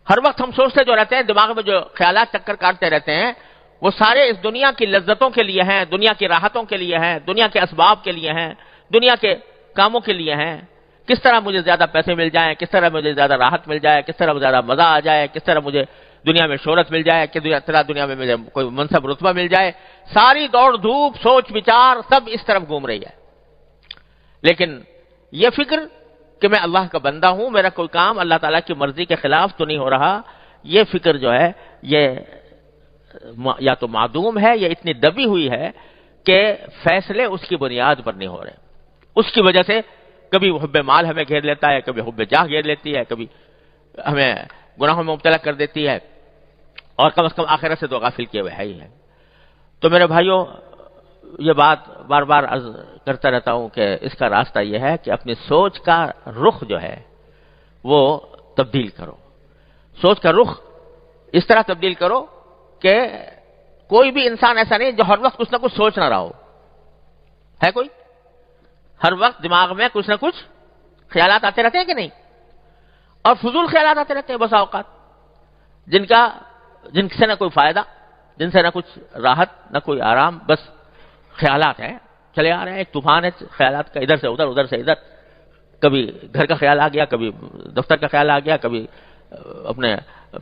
ہر وقت ہم سوچتے جو رہتے ہیں، دماغ میں جو خیالات چکر کاٹتے رہتے ہیں، وہ سارے اس دنیا کی لذتوں کے لیے ہیں، دنیا کی راحتوں کے لیے ہیں، دنیا کے اسباب کے لیے ہیں، دنیا کے کاموں کے لیے ہیں۔ کس طرح مجھے زیادہ پیسے مل جائیں، کس طرح مجھے زیادہ راحت مل جائے، کس طرح مجھے زیادہ مزہ آ جائے، کس طرح مجھے دنیا میں شہرت مل جائے، کس طرح دنیا میں مجھے کوئی منصب رتبہ مل جائے۔ ساری دوڑ دھوپ، سوچ وچار سب اس طرف گھوم رہی ہے۔ لیکن یہ فکر کہ میں اللہ کا بندہ ہوں، میرا کوئی کام اللہ تعالیٰ کی مرضی کے خلاف تو نہیں ہو رہا، یہ فکر جو ہے یہ یا تو معدوم ہے یا اتنی دبی ہوئی ہے کہ فیصلے اس کی بنیاد پر نہیں ہو رہے۔ اس کی وجہ سے کبھی حب مال ہمیں گھیر لیتا ہے، کبھی حب جاہ گھیر لیتی ہے، کبھی ہمیں گناہوں میں مبتلا کر دیتی ہے، اور کم از کم آخرت سے تو غافل کیے ہوئے ہے ہی ہے۔ تو میرے بھائیوں، یہ بات بار بار عرض کرتا رہتا ہوں کہ اس کا راستہ یہ ہے کہ اپنی سوچ کا رخ جو ہے وہ تبدیل کرو۔ سوچ کا رخ اس طرح تبدیل کرو کہ کوئی بھی انسان ایسا نہیں جو ہر وقت کچھ نہ کچھ سوچ نہ رہا ہو۔ ہے کوئی؟ ہر وقت دماغ میں کچھ نہ کچھ خیالات آتے رہتے ہیں کہ نہیں؟ اور فضول خیالات آتے رہتے ہیں بسا اوقات، جن سے نہ کوئی فائدہ، جن سے نہ کچھ راحت، نہ کوئی آرام، بس خیالات ہیں چلے آ رہے ہیں۔ ایک طوفان ہے خیالات کا، ادھر سے ادھر، ادھر سے ادھر۔ کبھی گھر کا خیال آ گیا، کبھی دفتر کا خیال آ گیا، کبھی اپنے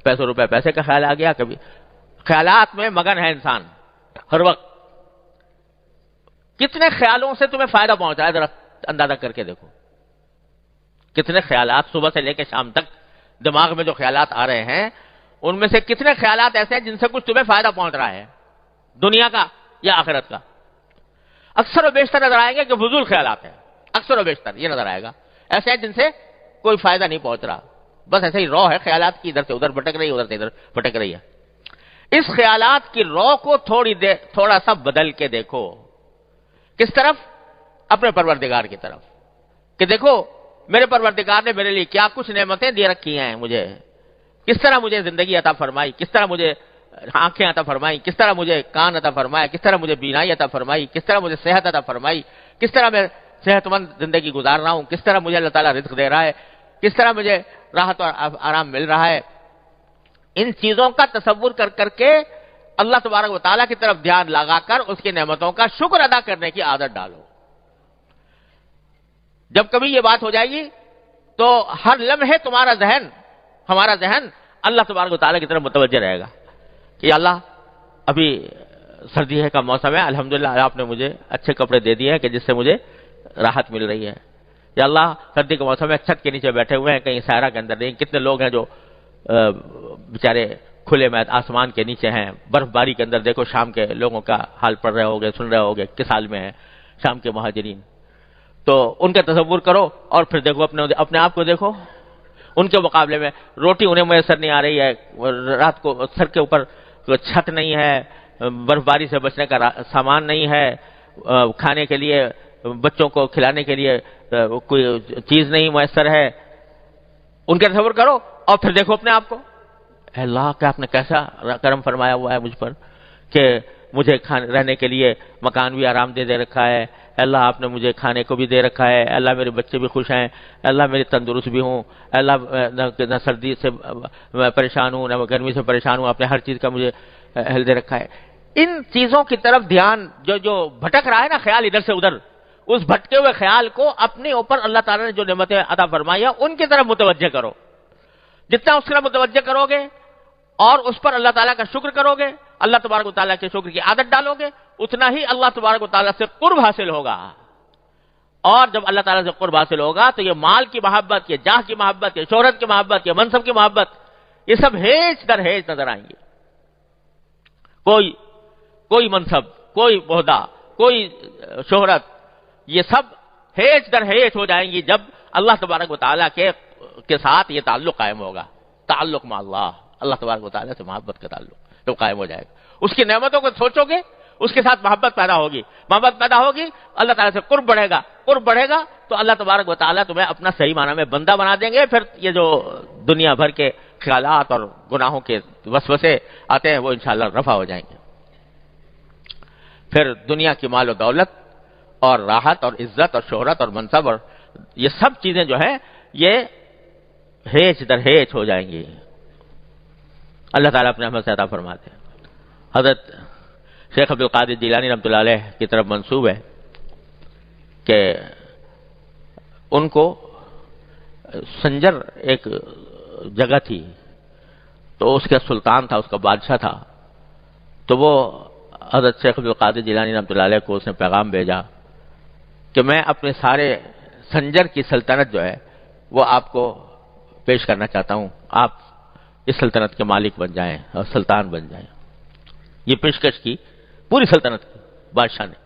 پیسوں روپے پیسے کا خیال آ گیا، کبھی خیالات میں مگن ہے انسان ہر وقت۔ کتنے خیالوں سے تمہیں فائدہ پہنچا ہے ذرا اندازہ کر کے دیکھو۔ کتنے خیالات صبح سے لے کے شام تک دماغ میں جو خیالات آ رہے ہیں، ان میں سے کتنے خیالات ایسے ہیں جن سے کچھ تمہیں فائدہ پہنچ رہا ہے، دنیا کا یا آخرت کا؟ اکثر و بیشتر نظر آئیں گے کہ فضول خیالات ہیں، اکثر و بیشتر یہ نظر آئے گا، ایسے ہیں جن سے کوئی فائدہ نہیں پہنچ رہا، بس ایسے ہی رو ہے خیالات کی، ادھر سے ادھر بھٹک رہی ہے، ادھر سے ادھر بھٹک رہی ہے۔ اس خیالات کی رو کو تھوڑا سا بدل کے دیکھو۔ کس طرف؟ اپنے پروردگار کی طرف، کہ دیکھو میرے پروردگار نے میرے لیے کیا کچھ نعمتیں دے رکھی ہیں مجھے، کس طرح مجھے زندگی عطا فرمائی، کس طرح مجھے آنکھیں عطا فرمائی، کس طرح مجھے کان عطا فرمایا، کس طرح مجھے بینائی عطا فرمائی، کس طرح مجھے صحت عطا فرمائی، کس طرح میں صحت مند زندگی گزار رہا ہوں، کس طرح مجھے اللہ تعالیٰ رزق دے رہا ہے، کس طرح مجھے راحت اور آرام مل رہا ہے۔ ان چیزوں کا تصور کر کے اللہ تبارک و تعالیٰ کی طرف دھیان لگا کر اس کی نعمتوں کا شکر ادا کرنے کی عادت ڈالو۔ جب کبھی یہ بات ہو جائے گی تو ہر لمحے ہمارا ذہن اللہ تبارک و تعالیٰ کی طرف متوجہ رہے گا کہ اللہ ابھی سردی کا موسم ہے، الحمدللہ آپ نے مجھے اچھے کپڑے دے دیے ہیں کہ جس سے مجھے راحت مل رہی ہے۔ یا اللہ سردی کا موسم ہے، چھت کے نیچے بیٹھے ہوئے ہیں، کہیں سایرہ کے اندر نہیں۔ کتنے لوگ ہیں جو بیچارے کھلے میں آسمان کے نیچے ہیں، برف باری کے اندر دیکھو شام کے لوگوں کا حال پڑھ رہے ہوگے، سن رہے ہوگے کس حال میں ہیں شام کے مہاجرین۔ تو ان کا تصور کرو اور پھر دیکھو اپنے آپ کو دیکھو، ان کے مقابلے میں روٹی انہیں میسر نہیں آ رہی ہے، رات کو سر کے اوپر چھت نہیں ہے، برف باری سے بچنے کا سامان نہیں ہے، کھانے کے لیے بچوں کو کھلانے کے لیے کوئی چیز نہیں میسر ہے۔ ان کا تصور کرو اور پھر دیکھو اپنے آپ کو، اے اللہ کہ آپ نے کیسا کرم فرمایا ہوا ہے مجھ پر کہ مجھے رہنے کے لیے مکان بھی آرام دے رکھا ہے، اللہ آپ نے مجھے کھانے کو بھی دے رکھا ہے، اللہ میرے بچے بھی خوش ہیں، اللہ میری تندرست بھی ہوں، اللہ نہ سردی سے پریشان ہوں نہ گرمی سے پریشان ہوں، آپ نے ہر چیز کا مجھے اہل دے رکھا ہے۔ ان چیزوں کی طرف دھیان جو بھٹک رہا ہے نا خیال ادھر سے ادھر، اس بھٹکے ہوئے خیال کو اپنے اوپر اللہ تعالیٰ نے جو نعمتیں عطا فرمائی ہیں ان کی طرف متوجہ کرو۔ جتنا اس طرف متوجہ کرو گے اور اس پر اللہ تعالیٰ کا شکر کرو گے، اللہ تبارک و تعالیٰ کے شکر کی عادت ڈالو گے، اتنا ہی اللہ تبارک و تعالیٰ سے قرب حاصل ہوگا۔ اور جب اللہ تعالیٰ سے قرب حاصل ہوگا تو یہ مال کی محبت، یہ جاہ کی محبت، یہ شہرت کی محبت، یہ منصب کی محبت، یہ سب ہیج در ہیج نظر آئیں گے۔ کوئی منصب، کوئی عہدہ، کوئی شہرت، یہ سب ہیج در ہیج ہو جائیں گی جب اللہ تبارک و تعالیٰ کے ساتھ یہ تعلق قائم ہوگا۔ تعلق مع اللہ تبارک و تعالیٰ سے محبت کا تعلق جب قائم ہو جائے گا، اس کی نعمتوں کو سوچو گے، اس کے ساتھ محبت پیدا ہوگی، محبت پیدا ہوگی، اللہ تعالیٰ سے قرب بڑھے گا تو اللہ تبارک و تعالیٰ تمہیں اپنا صحیح معنی میں بندہ بنا دیں گے۔ پھر یہ جو دنیا بھر کے خیالات اور گناہوں کے وسوسے آتے ہیں وہ انشاءاللہ رفع ہو جائیں گے۔ پھر دنیا کی مال و دولت اور راحت اور عزت اور شہرت اور منصب اور یہ سب چیزیں جو ہیں یہ ہیج در ہیج ہو جائیں گی۔ اللہ تعالیٰ اپنے رحمت سے عطا فرماتے ہیں۔ حضرت شیخ عبد القادر جیلانی رحمۃ اللہ علیہ کی طرف منسوب ہے کہ ان کو سنجر ایک جگہ تھی، تو اس کا سلطان تھا، اس کا بادشاہ تھا، تو وہ حضرت شیخ عبد القادر جیلانی رحمۃ اللہ علیہ کو اس نے پیغام بھیجا کہ میں اپنے سارے سنجر کی سلطنت جو ہے وہ آپ کو پیش کرنا چاہتا ہوں، آپ اس سلطنت کے مالک بن جائیں اور سلطان بن جائیں۔ یہ پیشکش کی پوری سلطنت کی بادشاہ نے۔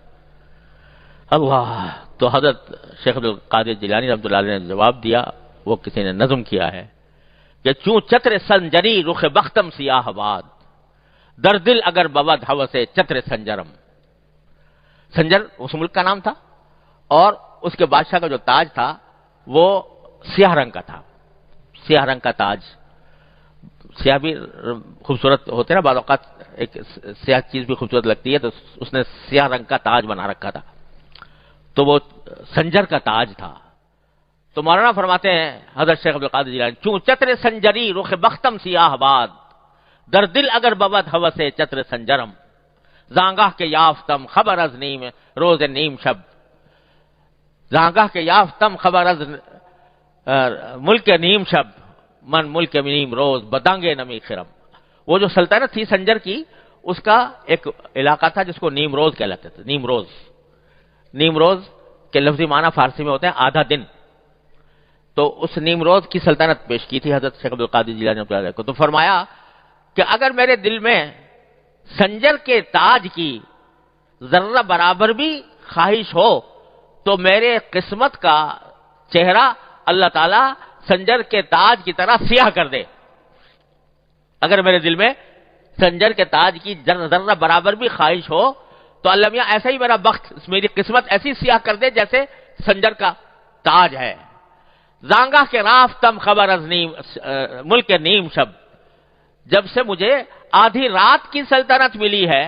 اللہ، تو حضرت شیخ عبد القادر جیلانی رحمۃ اللہ علیہ نے جواب دیا، وہ کسی نے نظم کیا ہے کہ چوں چتر سنجری رخ بختم سیاہ باد، در دل اگر بود ہوس چتر سنجرم۔ سنجر اس ملک کا نام تھا، اور اس کے بادشاہ کا جو تاج تھا وہ سیاہ رنگ کا تھا، سیاہ رنگ کا تاج۔ سیاہ بھی خوبصورت ہوتے نا، بعض اوقات ایک سیاہ چیز بھی خوبصورت لگتی ہے، تو اس نے سیاہ رنگ کا تاج بنا رکھا تھا، تو وہ سنجر کا تاج تھا۔ تو مولانا فرماتے ہیں حضرت شیخ عبد القادر جیلانی، چوں چتر سنجری رخ بختم سیاہ باد، در دل اگر بود ہوس چتر سنجرم، زانگاہ کے یافتم خبر از نیم روز نیم شب، زانگاہ کے یافتم خبر از ملک نیم شب، من ملک نیم روز بدنگ نمی خرم۔ وہ جو سلطنت تھی سنجر کی، اس کا ایک علاقہ تھا جس کو نیم روز کہلاتے تھے۔ نیم روز، نیم روز کے لفظی معنی فارسی میں ہوتے ہیں آدھا دن۔ تو اس نیم روز کی سلطنت پیش کی تھی حضرت شیخ عبد القادر جیلانی رحمۃ اللہ علیہ کو، تو فرمایا کہ اگر میرے دل میں سنجر کے تاج کی ذرہ برابر بھی خواہش ہو تو میرے قسمت کا چہرہ اللہ تعالیٰ سنجر کے تاج کی طرح سیاہ کر دے۔ اگر میرے دل میں سنجر کے تاج کی ذرہ برابر بھی خواہش ہو تو اللہ میاں ایسا ہی میرا بخت، میری قسمت ایسی سیاہ کر دے جیسے سنجر کا تاج ہے۔ زانگاہ کے رافتم خبر از نیم ملک نیم شب، جب سے مجھے آدھی رات کی سلطنت ملی ہے،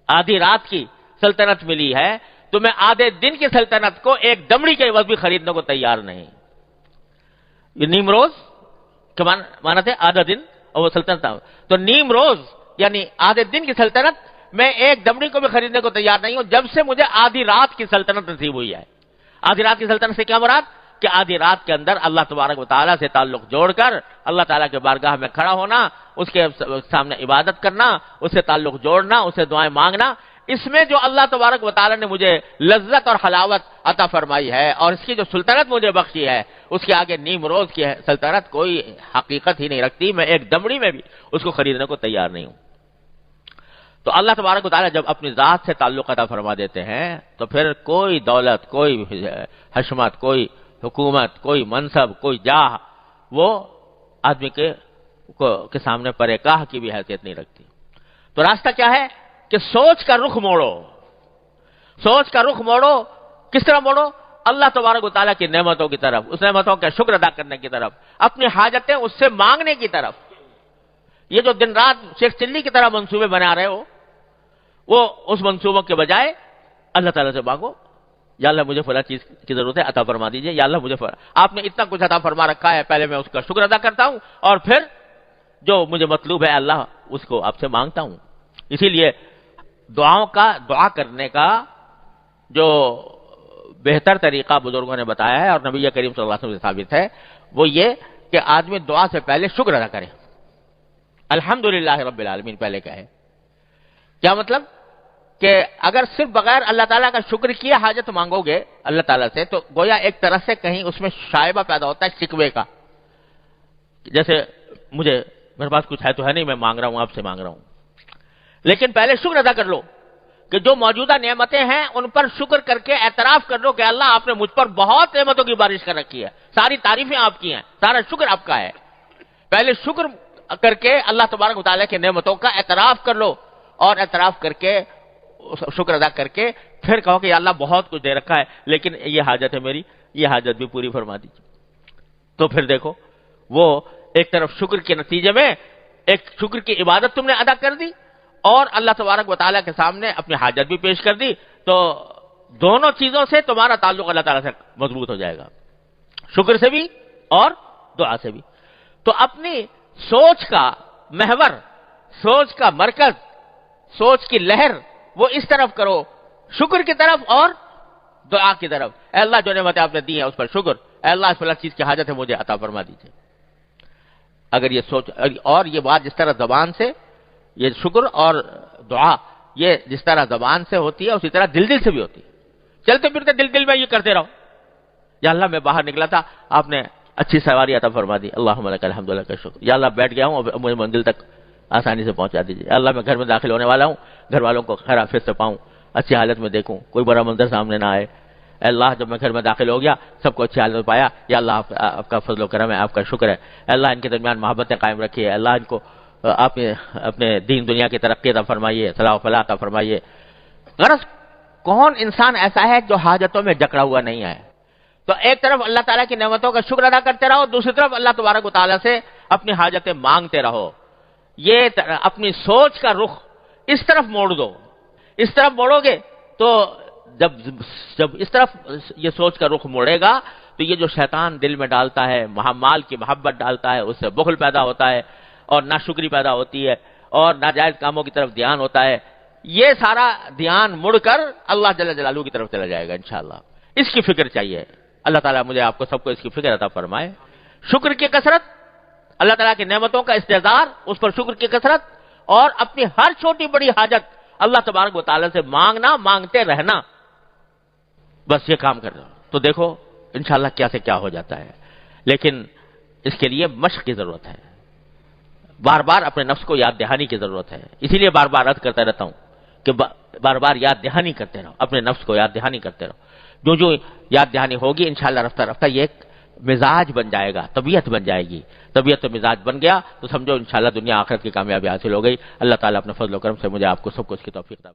آدھی رات کی سلطنت ملی ہے، تو میں آدھے دن کی سلطنت کو ایک دمڑی کے عوض بھی خریدنے کو تیار نہیں۔ یہ نیم روز کے معنی تھے آدھا دن، اور وہ سلطنت تھا، تو نیم روز یعنی آدھے دن کی سلطنت میں ایک دمڑی کو بھی خریدنے کو تیار نہیں ہوں، جب سے مجھے آدھی رات کی سلطنت نصیب ہوئی ہے۔ آدھی رات کی سلطنت سے کیا مراد؟ کہ آدھی رات کے اندر اللہ تبارک و تعالیٰ سے تعلق جوڑ کر اللہ تعالیٰ کے بارگاہ میں کھڑا ہونا، اس کے سامنے عبادت کرنا، اس سے تعلق جوڑنا، اسے دعائیں مانگنا، اس میں جو اللہ تبارک و تعالیٰ نے مجھے لذت اور حلاوت عطا فرمائی ہے اور اس کی جو سلطنت مجھے بخشی ہے، اس کے آگے نیم روز کی سلطنت کوئی حقیقت ہی نہیں رکھتی، میں ایک دمڑی میں بھی اس کو خریدنے کو تیار نہیں ہوں۔ تو اللہ تبارک و تعالیٰ جب اپنی ذات سے تعلق عطا فرما دیتے ہیں تو پھر کوئی دولت، کوئی حشمت، کوئی حکومت، کوئی منصب، کوئی جاہ، وہ آدمی کے سامنے پرے کاہ کی بھی حیثیت نہیں رکھتی۔ تو راستہ کیا ہے کہ سوچ کا رخ موڑو، سوچ کا رخ موڑو۔ کس طرح موڑو؟ اللہ تبارک و تعالیٰ کی نعمتوں کی طرف، اس نعمتوں کا شکر ادا کرنے کی طرف، اپنی حاجتیں اس سے مانگنے کی طرف۔ یہ جو دن رات شیخ چلی کی طرح منصوبے بنا رہے ہو، وہ اس منصوبوں کے بجائے اللہ تعالیٰ سے مانگو، یا اللہ مجھے فلاں چیز کی ضرورت ہے عطا فرما دیجئے، یا اللہ مجھے آپ نے اتنا کچھ عطا فرما رکھا ہے، پہلے میں اس کا شکر ادا کرتا ہوں اور پھر جو مجھے مطلوب ہے اللہ اس کو آپ سے مانگتا ہوں۔ اسی لیے دعا کرنے کا جو بہتر طریقہ بزرگوں نے بتایا ہے اور نبی کریم صلی اللہ علیہ وسلم سے ثابت ہے، وہ یہ کہ آدمی دعا سے پہلے شکر ادا کرے، الحمدللہ رب العالمین پہلے کہے۔ کیا مطلب؟ کہ اگر صرف بغیر اللہ تعالیٰ کا شکر کیے حاجت مانگو گے اللہ تعالیٰ سے تو گویا ایک طرح سے کہیں اس میں شائبہ پیدا ہوتا ہے شکوے کا، جیسے میرے پاس کچھ ہے تو ہے نہیں، میں مانگ رہا ہوں، آپ سے مانگ رہا ہوں۔ لیکن پہلے شکر ادا کر لو کہ جو موجودہ نعمتیں ہیں ان پر شکر کر کے اعتراف کر لو کہ اللہ آپ نے مجھ پر بہت نعمتوں کی بارش کر رکھی ہے، ساری تعریفیں آپ کی ہیں، سارا شکر آپ کا ہے۔ پہلے شکر کر کے اللہ تبارک و تعالیٰ کی نعمتوں کا اعتراف کر لو، اور اعتراف کر کے شکر ادا کر کے پھر کہو کہ یا اللہ بہت کچھ دے رکھا ہے لیکن یہ حاجت ہے میری، یہ حاجت بھی پوری فرما دیجیے۔ تو پھر دیکھو وہ ایک طرف شکر کے نتیجے میں ایک شکر کی عبادت تم نے ادا کر دی اور اللہ تبارک و تعالیٰ کے سامنے اپنی حاجت بھی پیش کر دی، تو دونوں چیزوں سے تمہارا تعلق اللہ تعالیٰ سے مضبوط ہو جائے گا، شکر سے بھی اور دعا سے بھی۔ تو اپنی سوچ کا محور، سوچ کا مرکز، سوچ کی لہر وہ اس طرف کرو، شکر کی طرف اور دعا کی طرف. اے اللہ جو نعمتیں آپ نے دی ہیں اس پر شکر، اے اللہ اس فلاں چیز کی حاجت ہے مجھے عطا فرما دیجیے. اگر یہ سوچ اور یہ بات جس طرح زبان سے، یہ شکر اور دعا یہ جس طرح زبان سے ہوتی ہے اسی طرح دل سے بھی ہوتی ہے. چلتے پھرتے دل میں یہ کرتے رہو، یا اللہ میں باہر نکلا تھا آپ نے اچھی سواری عطا فرما دی، اللہم لک الحمد لک الشکر. یا اللہ بیٹھ گیا ہوں اب مجھے منزل تک آسانی سے پہنچا دیجیے. اللہ میں گھر میں داخل ہونے والا ہوں، گھر والوں کو خیر عافیت سے پاؤں، اچھی حالت میں دیکھوں، کوئی بڑا منظر سامنے نہ آئے. اے اللہ جب میں گھر میں داخل ہو گیا سب کو اچھی حالت میں پایا، یا اللہ آپ کا فضل و کرم ہے، آپ کا شکر ہے. اے اللہ ان کے درمیان محبتیں قائم رکھیے، اللہ ان کو آپ اپنے دین دنیا کی ترقی عطا فرمائیے، صلاح و فلاح عطا فرمائیے. غرض کون انسان ایسا ہے جو حاجتوں میں جکڑا ہوا نہیں ہے؟ تو ایک طرف اللہ تعالیٰ کی نعمتوں کا شکر ادا کرتے رہو، دوسری طرف اللہ تبارک و تعالیٰ سے اپنی حاجتیں مانگتے رہو. یہ اپنی سوچ کا رخ اس طرف موڑ دو. اس طرف موڑو گے تو جب اس طرف یہ سوچ کا رخ موڑے گا تو یہ جو شیطان دل میں ڈالتا ہے، مال کی محبت ڈالتا ہے، اس سے بخل پیدا ہوتا ہے اور ناشکری پیدا ہوتی ہے اور ناجائز کاموں کی طرف دھیان ہوتا ہے. یہ سارا دھیان مڑ کر اللہ جل جلالہ کی طرف چلا جائے گا انشاءاللہ. اس کی فکر چاہیے. اللہ تعالیٰ مجھے آپ کو سب کو اس کی فکر عطا فرمائے. شکر کی کثرت، اللہ تعالیٰ کی نعمتوں کا استحضار، اس پر شکر کی کثرت، اور اپنی ہر چھوٹی بڑی حاجت اللہ تبارک و تعالیٰ سے مانگنا، مانگتے رہنا. بس یہ کام کرنا تو دیکھو انشاءاللہ کیا سے کیا ہو جاتا ہے. لیکن اس کے لیے مشق کی ضرورت ہے، بار بار اپنے نفس کو یاد دہانی کی ضرورت ہے. اسی لیے بار بار عرض کرتا رہتا ہوں کہ بار بار یاد دہانی کرتے رہو، اپنے نفس کو یاد دہانی کرتے رہو. جو یاد دہانی ہوگی انشاءاللہ رفتہ رفتہ یہ ایک مزاج بن جائے گا، طبیعت بن جائے گی. طبیعت تو مزاج بن گیا تو سمجھو انشاءاللہ دنیا آخرت کی کامیابی حاصل ہو گئی. اللہ تعالیٰ اپنے فضل و کرم سے مجھے آپ کو سب کو اس کی توفیق عطا